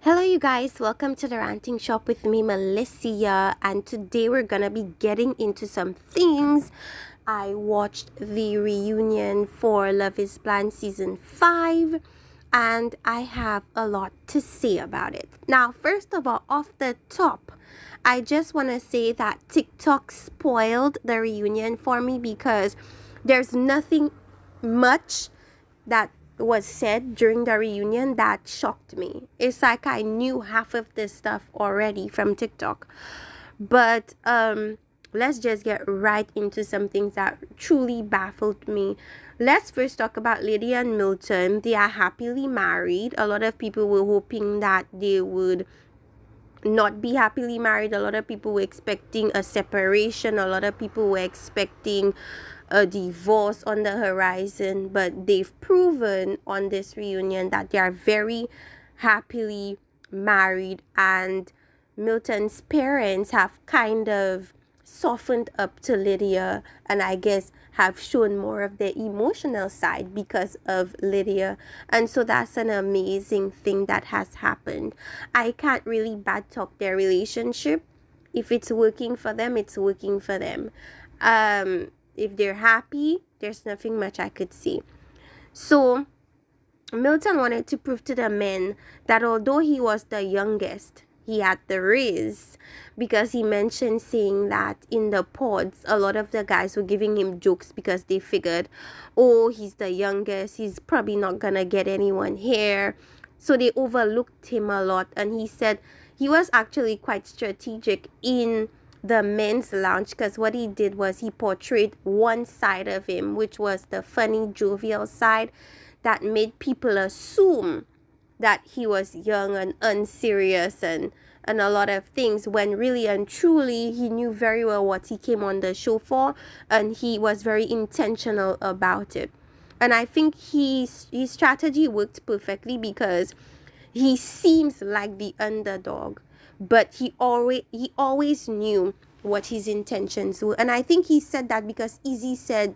Hello, you guys. Welcome to the Ranting Shop with me, Melissa. And today we're gonna be getting into some things. I watched the reunion for Love is Blind season 5, and I have a lot to say about it. Now, first of all, off the top, I just want to say that TikTok spoiled the reunion for me because there's nothing much that was said during the reunion that shocked me. It's like I knew half of this stuff already from TikTok. But let's just get right into some things that truly baffled me. Let's first talk about Lydia and Milton. They are happily married. A lot of people were hoping that they would not be happily married. A lot of people were expecting a separation. A lot of people were expecting a divorce on the horizon, but they've proven on this reunion that they are very happily married, and Milton's parents have kind of softened up to Lydia, and I guess have shown more of their emotional side because of Lydia. And so that's an amazing thing that has happened. I can't really bad talk their relationship. If it's working for them, it's working for them. If they're happy, there's nothing much I could say. So Milton wanted to prove to the men that although he was the youngest, he had the raise, because he mentioned saying that in the pods, a lot of the guys were giving him jokes because they figured, oh, he's the youngest, he's probably not gonna get anyone here. So they overlooked him a lot, and he said he was actually quite strategic in the men's lounge, because what he did was he portrayed one side of him, which was the funny, jovial side that made people assume that he was young and unserious and a lot of things, when really and truly he knew very well what he came on the show for, and he was very intentional about it. And I think his strategy worked perfectly, because he seems like the underdog, but he always knew what his intentions were. And I think he said that because Izzy said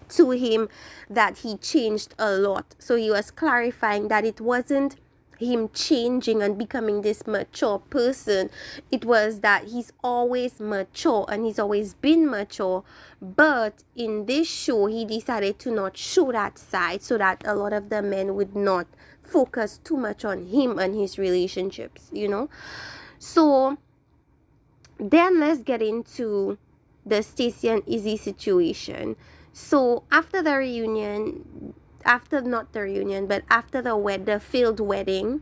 to him that he changed a lot. So he was clarifying that it wasn't him changing and becoming this mature person. It was that he's always mature and he's always been mature. But in this show, he decided to not show that side so that a lot of the men would not focus too much on him and his relationships, So then let's get into the Stacy and Izzy situation. So after the reunion, after the failed wedding,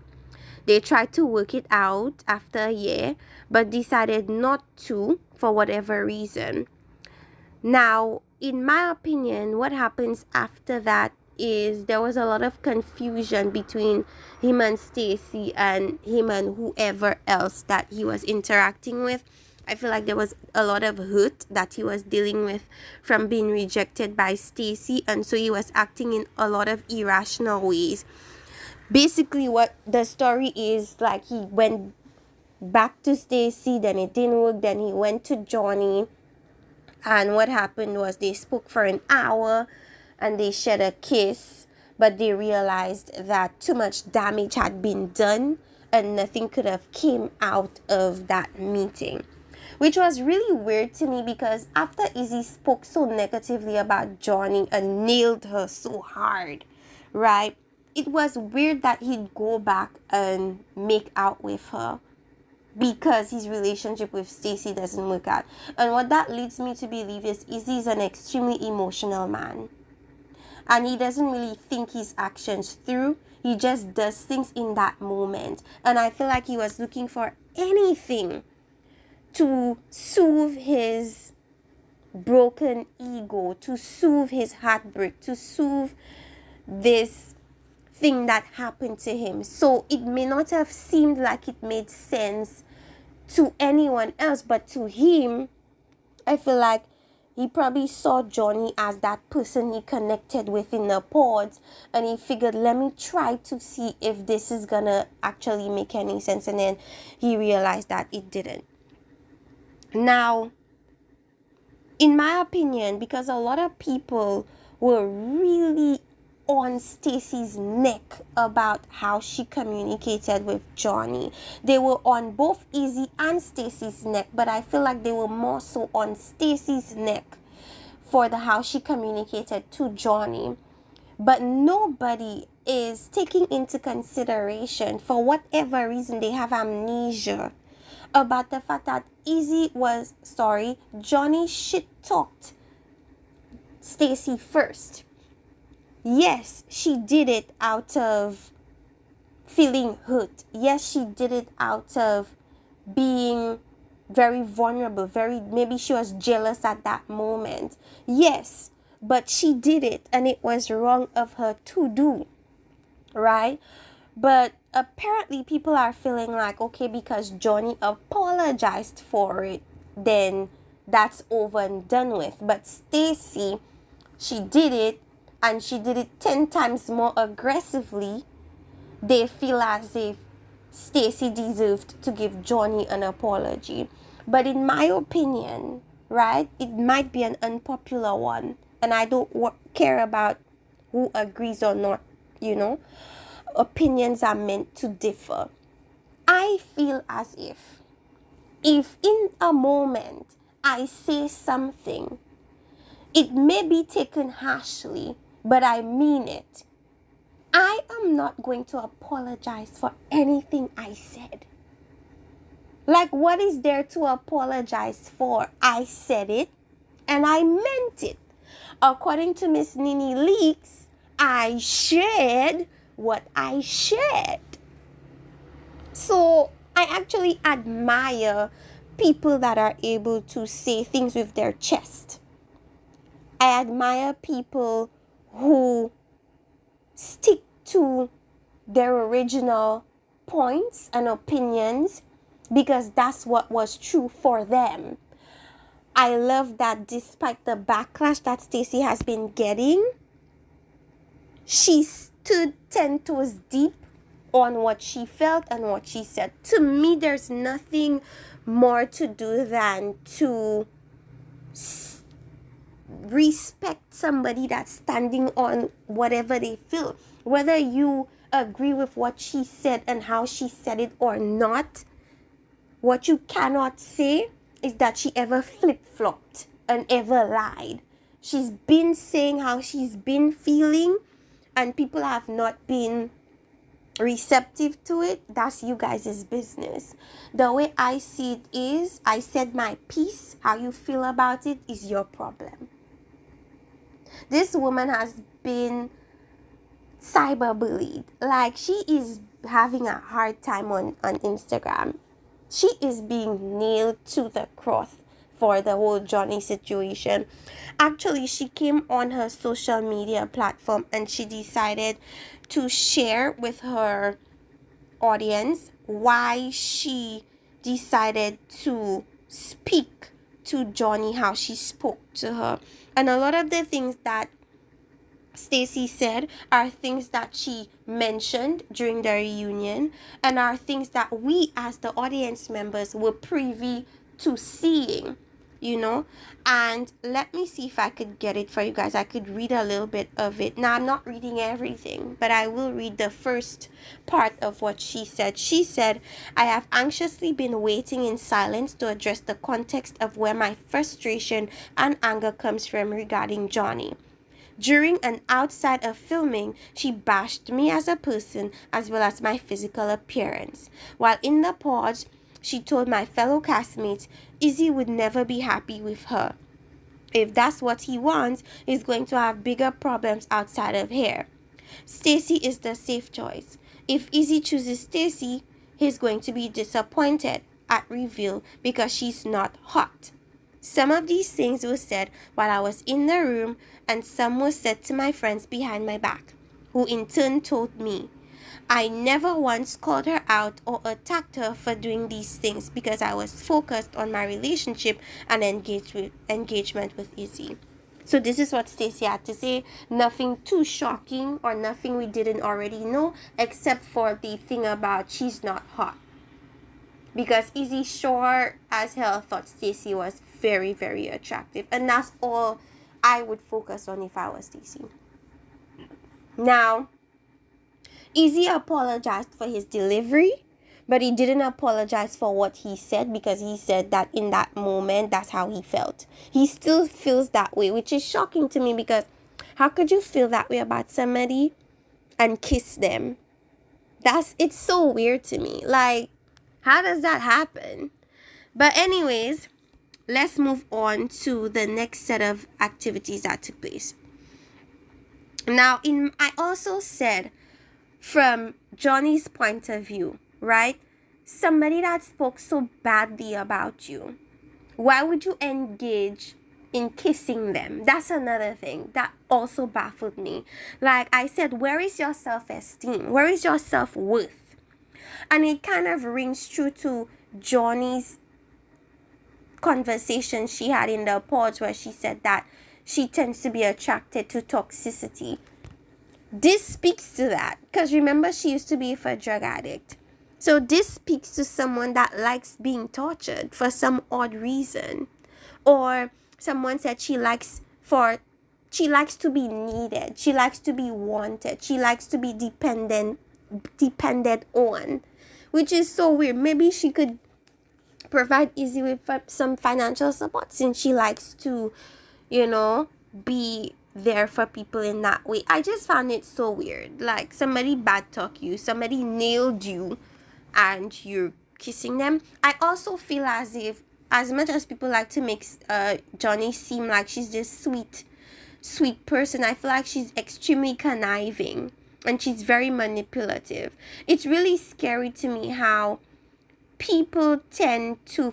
they tried to work it out after a year, but decided not to for whatever reason. Now, in my opinion, what happens after that is there was a lot of confusion between him and Stacy and him and whoever else that he was interacting with. I feel like there was a lot of hurt that he was dealing with from being rejected by Stacy, and so he was acting in a lot of irrational ways. Basically, what the story is, like, he went back to Stacy, then it didn't work, then he went to Johnny, and what happened was they spoke for an hour and they shared a kiss, but they realized that too much damage had been done and nothing could have came out of that meeting, which was really weird to me, because after Izzy spoke so negatively about Johnny and nailed her so hard, right, it was weird that he'd go back and make out with her because his relationship with Stacy doesn't work out. And what that leads me to believe is Izzy is an extremely emotional man, and he doesn't really think his actions through. He just does things in that moment, and I feel like he was looking for anything to soothe his broken ego, to soothe his heartbreak, to soothe this thing that happened to him. So it may not have seemed like it made sense to anyone else, but to him, I feel like he probably saw Johnny as that person he connected with in the pods, and he figured, let me try to see if this is gonna actually make any sense, and then he realized that it didn't. Now, in my opinion, because a lot of people were really on Stacy's neck about how she communicated with Johnny. They were on both Izzy and Stacy's neck, but I feel like they were more so on Stacy's neck for the how she communicated to Johnny. But nobody is taking into consideration, for whatever reason, they have amnesia about the fact that Johnny shit talked Stacy first. Yes, she did it out of feeling hurt. Yes, she did it out of being very vulnerable, maybe she was jealous at that moment. Yes, but she did it and it was wrong of her to do, right? But apparently people are feeling like, okay, because Johnny apologized for it, then that's over and done with. But Stacy, she did it, and she did it 10 times more aggressively. They feel as if Stacy deserved to give Johnny an apology. But in my opinion, right, it might be an unpopular one, and I don't care about who agrees or not, opinions are meant to differ. I feel as if in a moment I say something, it may be taken harshly, but I mean it. I am not going to apologize for anything I said. Like, what is there to apologize for? I said it and I meant it. According to Miss Nini Leaks, I shared what I shared. So I actually admire people that are able to say things with their chest. I admire people who stick to their original points and opinions because that's what was true for them. I love that despite the backlash that Stacy has been getting, she stood 10 toes deep on what she felt and what she said. To me, there's nothing more to do than to respect somebody that's standing on whatever they feel. Whether you agree with what she said and how she said it or not, what you cannot say is that she ever flip-flopped and ever lied. She's been saying how she's been feeling and people have not been receptive to it. That's you guys' business. The way I see it is, I said my piece. How you feel about it is your problem. This woman has been cyberbullied. Like, she is having a hard time on Instagram. She is being nailed to the cross for the whole Johnny situation. Actually, she came on her social media platform and she decided to share with her audience why she decided to speak to Johnny how she spoke to her. And a lot of the things that Stacy said are things that she mentioned during the reunion and are things that we as the audience members were privy to seeing, and let me see if I could get it for you guys. I could read a little bit of it. Now, I'm not reading everything, but I will read the first part of what she said. She said, "I have anxiously been waiting in silence to address the context of where my frustration and anger comes from regarding Johnny. During and outside of filming, she bashed me as a person as well as my physical appearance. While in the pause, she told my fellow castmates Izzy would never be happy with her. If that's what he wants, he's going to have bigger problems outside of here. Stacy is the safe choice. If Izzy chooses Stacy, he's going to be disappointed at reveal because she's not hot. Some of these things were said while I was in the room, and some were said to my friends behind my back, who in turn told me. I never once called her out or attacked her for doing these things because I was focused on my relationship and engagement with Izzy." So this is what Stacy had to say. Nothing too shocking or nothing we didn't already know, except for the thing about she's not hot. Because Izzy sure as hell thought Stacy was very, very attractive. And that's all I would focus on if I was Stacy. Now, Izzy apologized for his delivery, but he didn't apologize for what he said, because he said that in that moment, that's how he felt. He still feels that way, which is shocking to me, because how could you feel that way about somebody and kiss them? It's so weird to me. Like, how does that happen? But anyways, let's move on to the next set of activities that took place. Now, I also said, from Johnny's point of view, right? Somebody that spoke so badly about you, why would you engage in kissing them? That's another thing that also baffled me. Like I said, where is your self-esteem? Where is your self-worth? And it kind of rings true to Johnny's conversation she had in the porch, where she said that she tends to be attracted to toxicity. This speaks to that, because remember, she used to be a drug addict. So this speaks to someone that likes being tortured for some odd reason. Or someone said she likes to be needed. She likes to be wanted. She likes to be depended on, which is so weird. Maybe she could provide Izzy with some financial support, since she likes to, be there for people in that way. I just found it so weird. Like, somebody bad talk you, somebody nailed you, and you're kissing them. I also feel as if, as much as people like to make Johnny seem like she's this sweet person, I feel like she's extremely conniving, and she's very manipulative. It's really scary to me how people tend to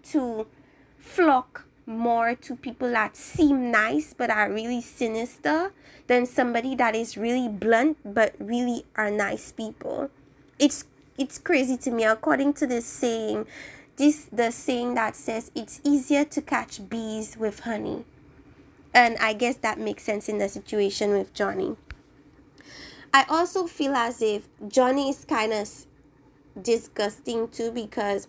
to flock more to people that seem nice but are really sinister, than somebody that is really blunt but really are nice people. It's crazy to me. According to this saying, the saying that says it's easier to catch bees with honey. And I guess that makes sense in the situation with Johnny. I also feel as if Johnny is kind of disgusting too, because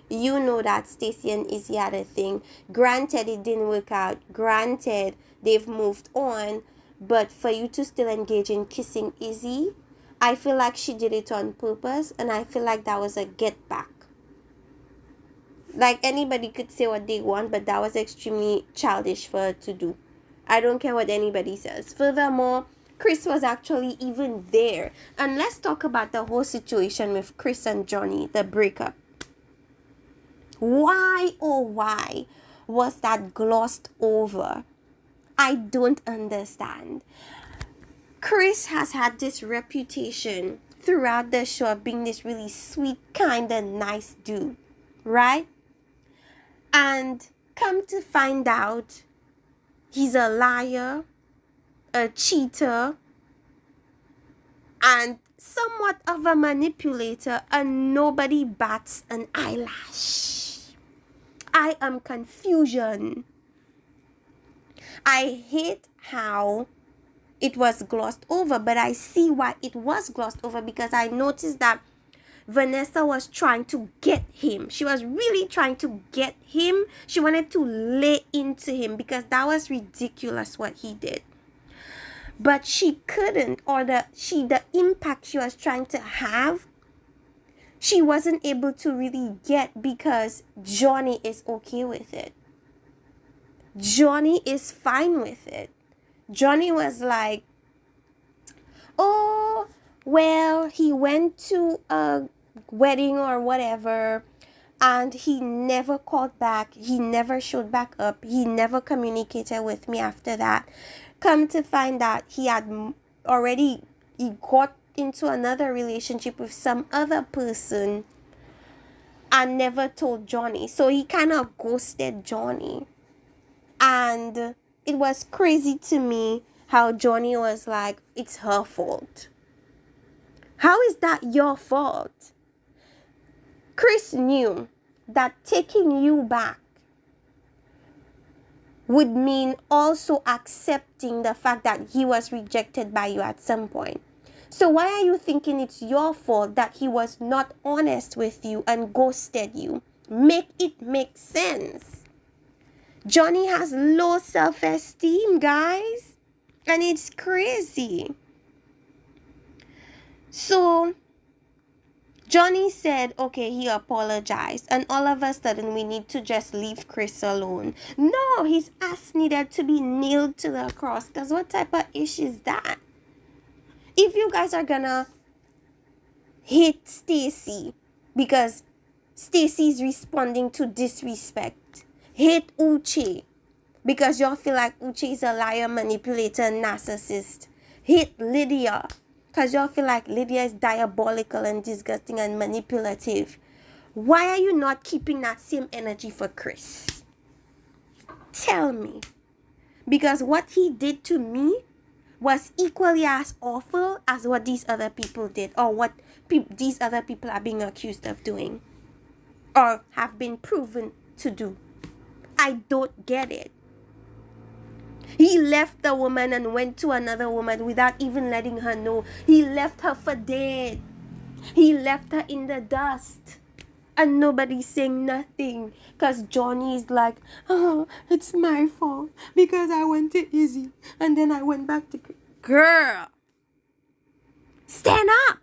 you know that Stacy and Izzy had a thing. Granted, it didn't work out. Granted, they've moved on. But for you to still engage in kissing Izzy, I feel like she did it on purpose, and I feel like that was a get back. Like, anybody could say what they want, but that was extremely childish for her to do. I don't care what anybody says. Furthermore, Chris was actually even there. And let's talk about the whole situation with Chris and Johnny, the breakup. Why, oh why, was that glossed over? I don't understand. Chris has had this reputation throughout the show of being this really sweet, kind, and nice dude, right? And come to find out, he's a liar, a cheater, and somewhat of a manipulator, and nobody bats an eyelash. I am confusion. I hate how it was glossed over, but I see why it was glossed over, because I noticed that Vanessa was trying to get him. She was really trying to get him. She wanted to lay into him, because that was ridiculous what he did. But she couldn't, or the impact she was trying to have, she wasn't able to really get, because Johnny is okay with it. Johnny is fine with it. Johnny was like, oh, well, he went to a wedding or whatever, and he never called back. He never showed back up. He never communicated with me after that. Come to find out, he got into another relationship with some other person and never told Johnny. So he kind of ghosted Johnny. And it was crazy to me how Johnny was like, it's her fault. How is that your fault? Chris knew that taking you back would mean also accepting the fact that he was rejected by you at some point. So why are you thinking it's your fault that he was not honest with you and ghosted you? Make it make sense. Johnny has low self-esteem, guys. And it's crazy. So Johnny said, okay, he apologized. And all of a sudden, we need to just leave Chris alone. No, his ass needed to be nailed to the cross. Because what type of issue is that? If you guys are gonna hate Stacy because Stacy's responding to disrespect, hate Uche because y'all feel like Uche is a liar, manipulator, narcissist, hate Lydia because y'all feel like Lydia is diabolical and disgusting and manipulative, why are you not keeping that same energy for Chris? Tell me. Because what he did to me was equally as awful as what these other people did, or what these other people are being accused of doing or have been proven to do. I don't get it. He left the woman and went to another woman without even letting her know. He left her for dead. He left her in the dust. And nobody's saying nothing. Because Johnny is like, oh, it's my fault. Because I went to Izzy. And then I went back to... Girl. Stand up.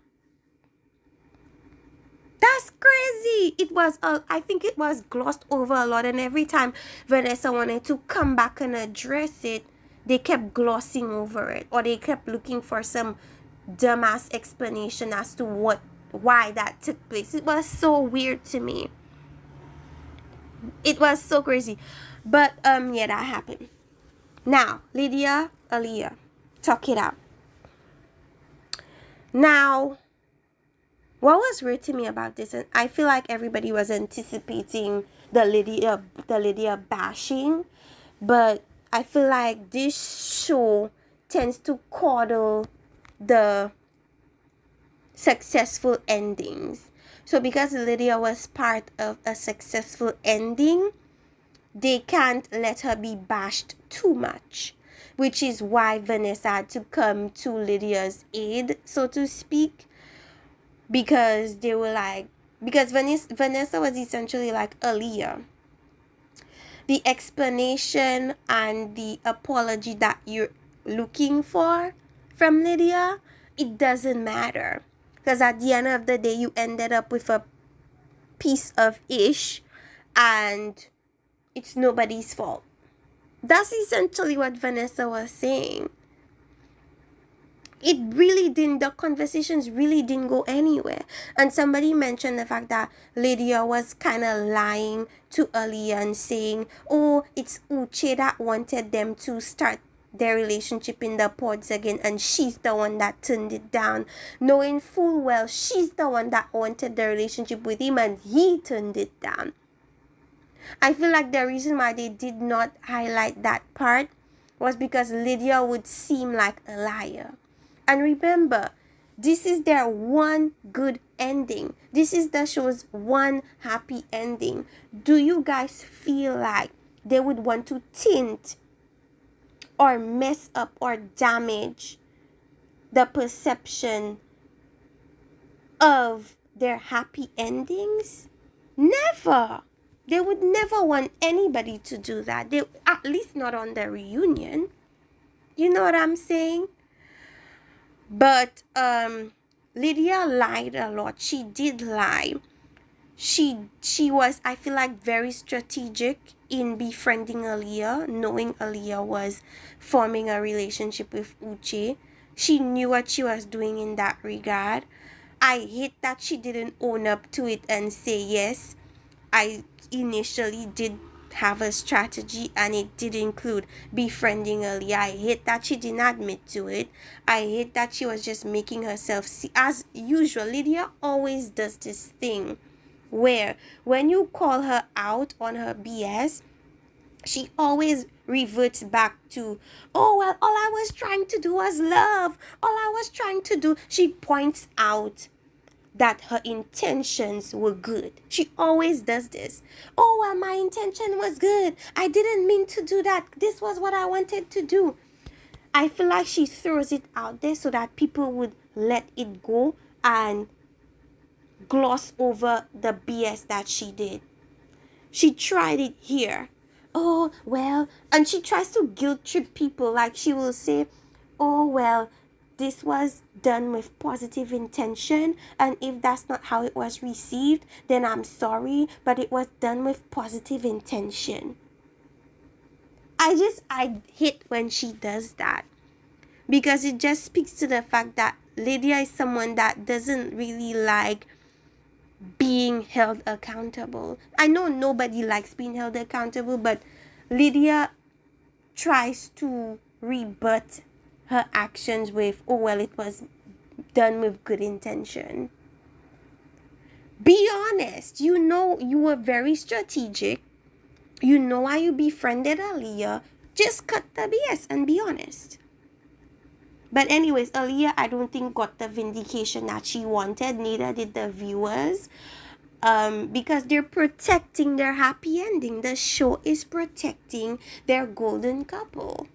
That's crazy. It was, I think it was glossed over a lot. And every time Vanessa wanted to come back and address it, they kept glossing over it. Or they kept looking for some dumbass explanation as to why that took place. It was so weird to me. It was so crazy. But, yeah, that happened. Now, Lydia, Aaliyah, talk it out. Now, what was weird to me about this, and I feel like everybody was anticipating the Lydia bashing, but I feel like this show tends to coddle the successful endings. So because Lydia was part of a successful ending, they can't let her be bashed too much, which is why Vanessa had to come to Lydia's aid, so to speak, because they were like, because Vanessa was essentially like, Aaliyah, the explanation and the apology that you're looking for from Lydia, it doesn't matter. Because at the end of the day, you ended up with a piece of ish and it's nobody's fault. That's essentially what Vanessa was saying. It really didn't, the conversations really didn't go anywhere. And somebody mentioned the fact that Lydia was kind of lying to Aaliyah and saying, oh, it's Uche that wanted them to start their relationship in the pods again, and she's the one that turned it down, knowing full well she's the one that wanted the relationship with him and he turned it down. I feel like the reason why they did not highlight that part was because Lydia would seem like a liar. And remember, this is their one good ending. This is the show's one happy ending. Do you guys feel like they would want to tint or mess up or damage the perception of their happy endings? Never. They would never want anybody to do that. They, at least not on the reunion. You know what I'm saying? But Lydia lied a lot. She did lie. She was, I feel like, very strategic in befriending Aaliyah, knowing Aaliyah was forming a relationship with Uche. She knew what she was doing in that regard. I hate that she didn't own up to it and say, yes, I initially did have a strategy and it did include befriending Aaliyah. I hate that she didn't admit to it. I hate that she was just making herself see. As usual, Lydia always does this thing where when you call her out on her BS, she always reverts back to, oh, well, all I was trying to do was love. All I was trying to do. She points out that her intentions were good. She always does this. Oh, well, my intention was good. I didn't mean to do that. This was what I wanted to do. I feel like she throws it out there so that people would let it go and gloss over the BS that she did. She tried it here. Oh, well, and she tries to guilt trip people. Like she will say, oh, well, this was done with positive intention, and if that's not how it was received, then I'm sorry, but it was done with positive intention. I hate when she does that, because it just speaks to the fact that Lydia is someone that doesn't really like being held accountable. I know nobody likes being held accountable, but Lydia tries to rebut her actions with, oh, well, it was done with good intention. Be honest. You know you were very strategic. You know why you befriended Aaliyah. Just cut the BS and be honest. But anyways, Aaliyah, I don't think got the vindication that she wanted. Neither did the viewers. Because they're protecting their happy ending. The show is protecting their golden couple.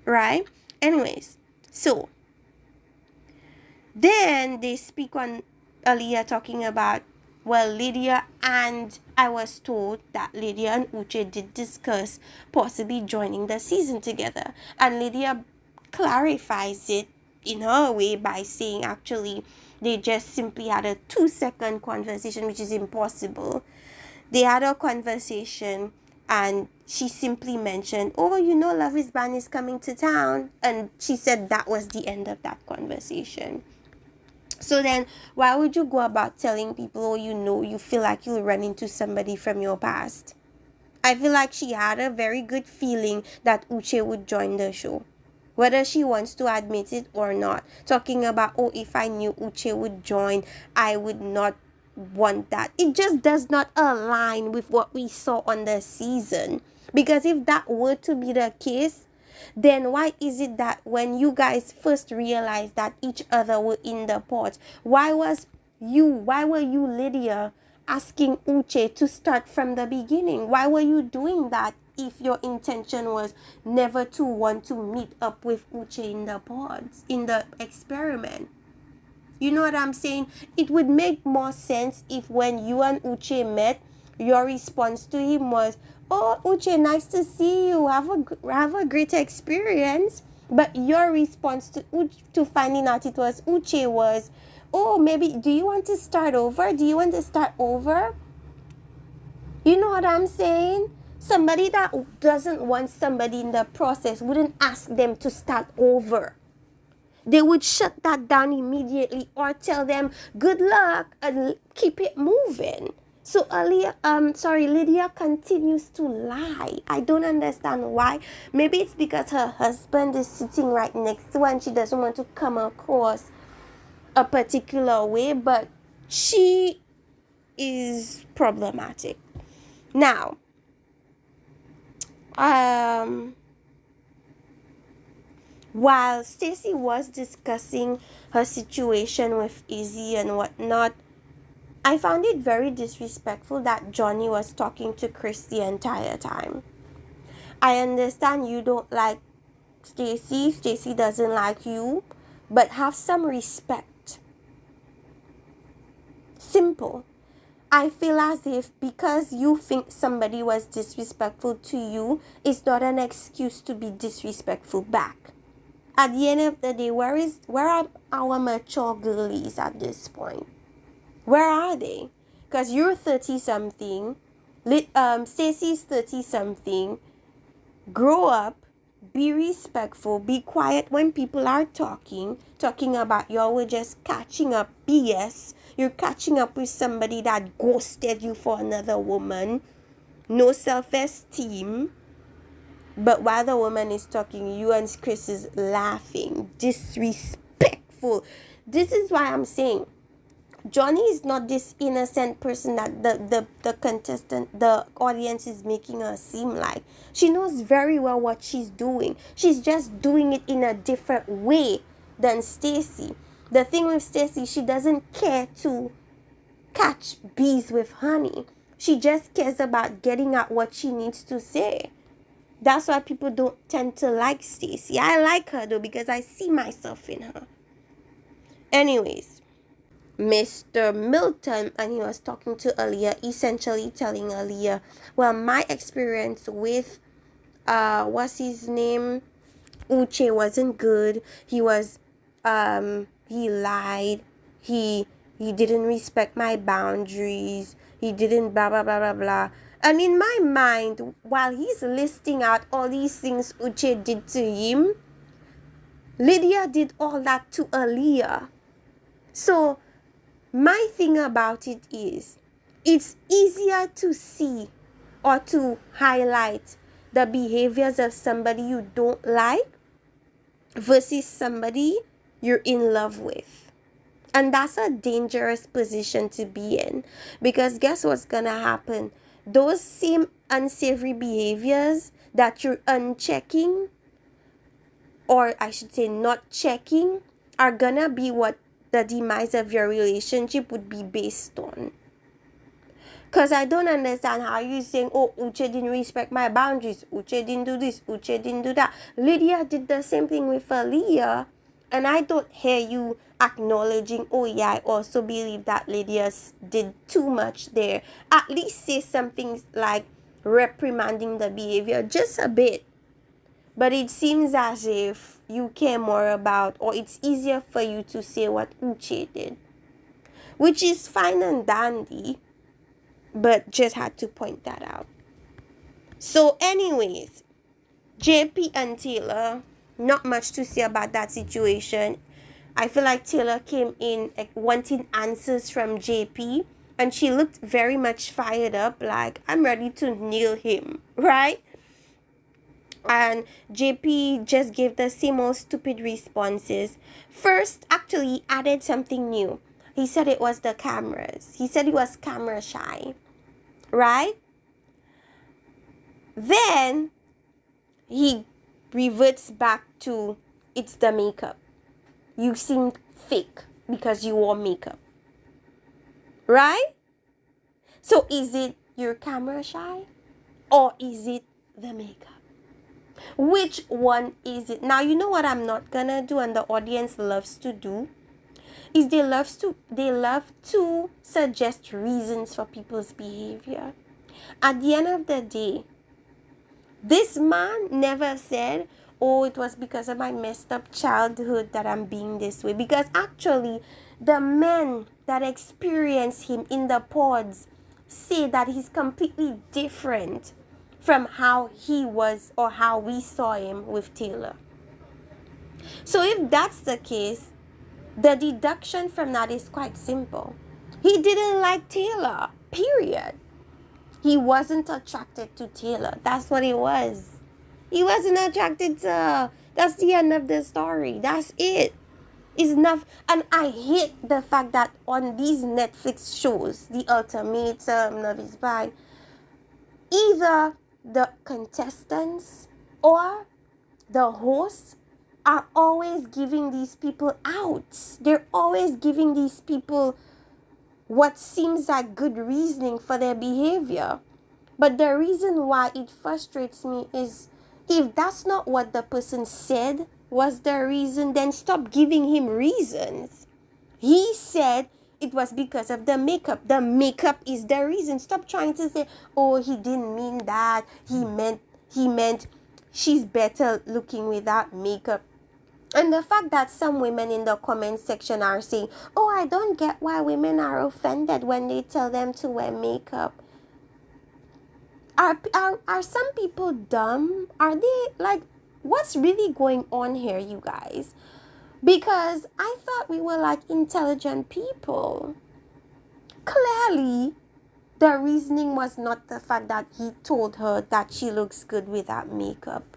Right? Anyways, so then they speak on Aaliyah talking about, well, Lydia, and I was told that Lydia and Uche did discuss possibly joining the season together. And Lydia clarifies it in her way by saying actually they just simply had a 2-second conversation, which is impossible. They had a conversation and she simply mentioned, oh, you know, Love is Blind is coming to town. And she said that was the end of that conversation. So then, why would you go about telling people, oh, you know, you feel like you'll run into somebody from your past? I feel like she had a very good feeling that Uche would join the show, whether she wants to admit it or not. Talking about, oh, if I knew Uche would join, I would not want that. It just does not align with what we saw on the season. Because if that were to be the case, then why is it that when you guys first realized that each other were in the pot, why were you, Lydia, asking Uche to start from the beginning? Why were you doing that if your intention was never to want to meet up with Uche in the pods, in the experiment? You know what I'm saying? It would make more sense if when you and Uche met, your response to him was, oh, Uche, nice to see you. Have a great experience. But your response to finding out it was Uche was, oh, maybe, do you want to start over? Do you want to start over? You know what I'm saying? Somebody that doesn't want somebody in the process wouldn't ask them to start over. They would shut that down immediately or tell them good luck and keep it moving. So Lydia continues to lie. I don't understand why. Maybe it's because her husband is sitting right next to her and she doesn't want to come across a particular way, but she is problematic. Now, while Stacy was discussing her situation with Izzy and whatnot, I found it very disrespectful that Johnny was talking to Chris the entire time. I understand you don't like Stacy. Stacy doesn't like you, but have some respect. Simple. I feel as if because you think somebody was disrespectful to you, it's not an excuse to be disrespectful back. At the end of the day, where are our mature girlies at this point? Where are they? Because you're 30-something. Stacy's 30-something. Grow up. Be respectful. Be quiet when people are talking about y'all were just catching up BS. You're catching up with somebody that ghosted you for another woman. No self-esteem. But while the woman is talking, you and Chris is laughing. Disrespectful. This is why I'm saying Johnny is not this innocent person that the audience is making her seem like. She knows very well what she's doing. She's just doing it in a different way than Stacy. The thing with Stacy, she doesn't care to catch bees with honey. She just cares about getting out what she needs to say. That's why people don't tend to like Stacy. I like her though because I see myself in her. Anyways, Mr. Milton, and he was talking to Aaliyah, essentially telling Aaliyah, well, my experience with what's his name, Uche wasn't good. He was, he lied. He didn't respect my boundaries. He didn't blah, blah, blah, blah, blah. And in my mind, while he's listing out all these things Uche did to him, Lydia did all that to Aaliyah. So my thing about it is, it's easier to see or to highlight the behaviors of somebody you don't like versus somebody you're in love with. And that's a dangerous position to be in, because guess what's gonna happen? Those same unsavory behaviors that you're unchecking, or I should say not checking, are gonna be what the demise of your relationship would be based on. Because I don't understand how you're saying, oh, Uche didn't respect my boundaries. Uche didn't do this. Uche didn't do that. Lydia did the same thing with Aaliyah. And I don't hear you acknowledging, oh, yeah, I also believe that Lydia did too much there. At least say something like reprimanding the behavior just a bit. But it seems as if you care more about, or it's easier for you to say what Uche did, which is fine and dandy. But just had to point that out. So anyways, JP and Taylor, not much to say about that situation. I feel like Taylor came in wanting answers from JP, and she looked very much fired up, like, I'm ready to nail him, right? And JP just gave the same old stupid responses. First, actually added something new. He said it was the cameras. He said he was camera shy, right? Then he reverts back to, it's the makeup. You seem fake because you wore makeup, right? So is it your camera shy, or is it the makeup? Which one is it? Now, you know what I'm not gonna do, and the audience loves to do, is they love to suggest reasons for people's behavior. At the end of the day, this man never said, oh, it was because of my messed up childhood that I'm being this way. Because actually, the men that experience him in the pods say that he's completely different from how he was or how we saw him with Taylor. So if that's the case, the deduction from that is quite simple. He didn't like Taylor, period. He wasn't attracted to Taylor. That's what it was. He wasn't attracted to her. That's the end of the story. That's it. It's enough. And I hate the fact that on these Netflix shows, The Ultimatum, Love is Blind, either the contestants or the hosts are always giving these people outs. They're always giving these people what seems like good reasoning for their behavior. But the reason why it frustrates me is, if that's not what the person said was the reason, then stop giving him reasons. He said it was because of the makeup. The makeup is the reason. Stop trying to say, oh, he didn't mean that. He meant she's better looking without makeup. And the fact that some women in the comment section are saying, oh, I don't get why women are offended when they tell them to wear makeup. Are some people dumb? Are they, like, what's really going on here, you guys? Because I thought we were like intelligent people. Clearly, the reasoning was not the fact that he told her that she looks good without makeup.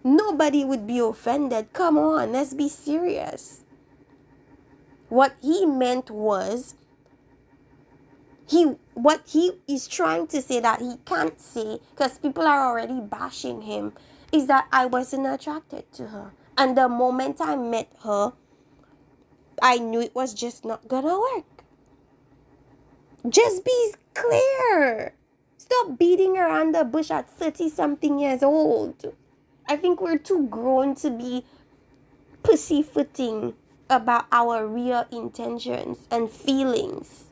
Nobody would be offended. Come on, let's be serious. What he meant was, what he is trying to say that he can't say, because people are already bashing him, is that I wasn't attracted to her. And the moment I met her, I knew it was just not gonna work. Just be clear. Stop beating around the bush at 30-something years old. I think we're too grown to be pussyfooting about our real intentions and feelings.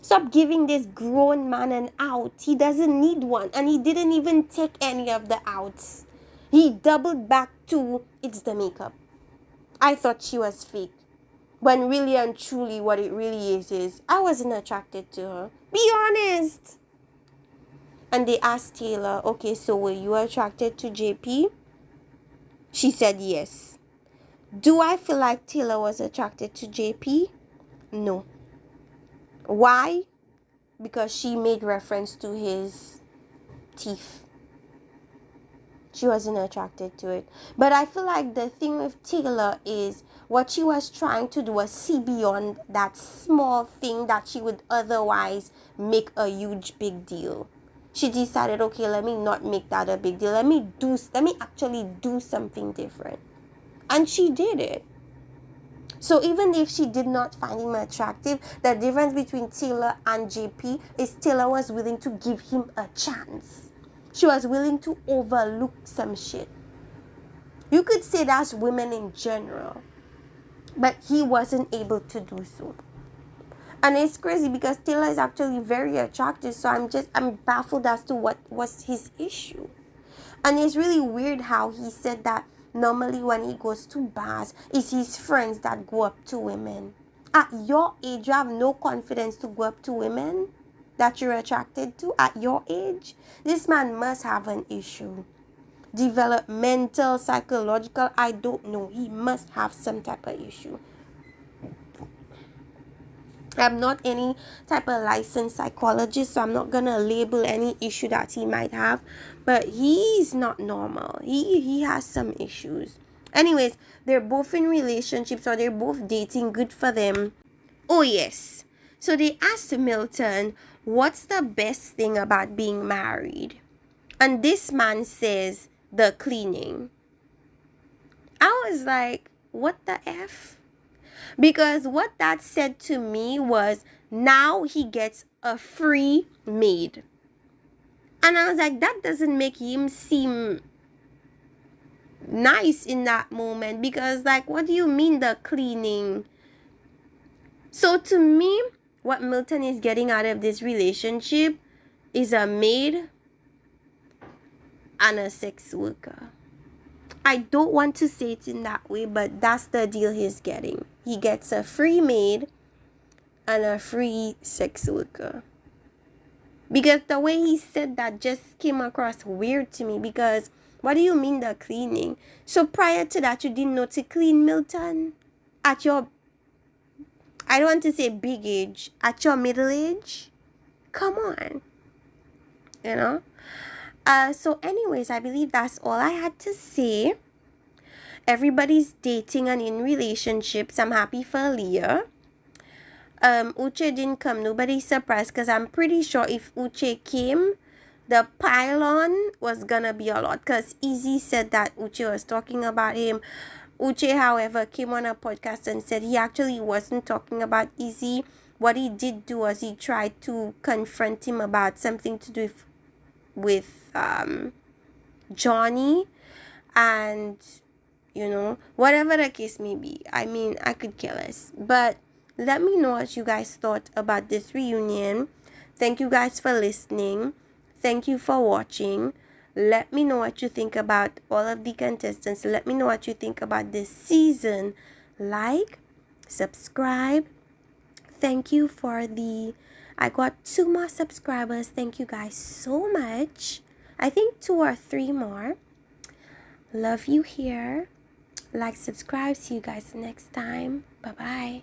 Stop giving this grown man an out. He doesn't need one, and he didn't even take any of the outs. He doubled back to, it's the makeup. I thought she was fake. When really and truly what it really is I wasn't attracted to her. Be honest. And they asked Taylor, okay, so were you attracted to JP? She said yes. Do I feel like Taylor was attracted to JP? No. Why? Because she made reference to his teeth. She wasn't attracted to it. But I feel like the thing with Taylor is what she was trying to do was see beyond that small thing that she would otherwise make a huge big deal. She decided, okay, let me not make that a big deal. Let me actually do something different. And she did it. So even if she did not find him attractive, the difference between Taylor and JP is Taylor was willing to give him a chance. She was willing to overlook some shit. You could say that's women in general. But he wasn't able to do so. And it's crazy because Taylor is actually very attractive. So I'm baffled as to what was his issue. And it's really weird how he said that normally when he goes to bars, it's his friends that go up to women. At your age, you have no confidence to go up to women that you're attracted to at your age. This man must have an issue. Developmental, psychological, I don't know. He must have some type of issue. I'm not any type of licensed psychologist, so I'm not gonna label any issue that he might have, but he's not normal. He has some issues. Anyways, they're both in relationships or they're both dating. Good for them. Oh yes. So they asked Milton, what's the best thing about being married? And this man says, the cleaning. I was like, what the F? Because what that said to me was, now he gets a free maid. And I was like, that doesn't make him seem nice in that moment. Because, like, what do you mean the cleaning? So to me, what Milton is getting out of this relationship is a maid and a sex worker. I don't want to say it in that way, but that's the deal he's getting. He gets a free maid and a free sex worker. Because the way he said that just came across weird to me. Because what do you mean the cleaning? So prior to that, you didn't know to clean, Milton? At your, I don't want to say big age, at your middle age? Come on. You know? So anyways, I believe that's all I had to say. Everybody's dating and in relationships. I'm happy for Leah. Uche didn't come. Nobody's surprised because I'm pretty sure if Uche came, the pile-on was gonna be a lot. Because Izzy said that Uche was talking about him. Uche, however, came on a podcast and said he actually wasn't talking about Izzy. What he did do was he tried to confront him about something to do with Johnny, and you know, whatever the case may be. I mean, I could care less. But let me know what you guys thought about this reunion. Thank you guys for listening. Thank you for watching. Let me know what you think about all of the contestants. Let me know what you think about this season. Like, subscribe. Thank you for I got 2 more subscribers. Thank you guys so much. I think 2 or 3 more. Love you here. Like, subscribe. See you guys next time. Bye-bye.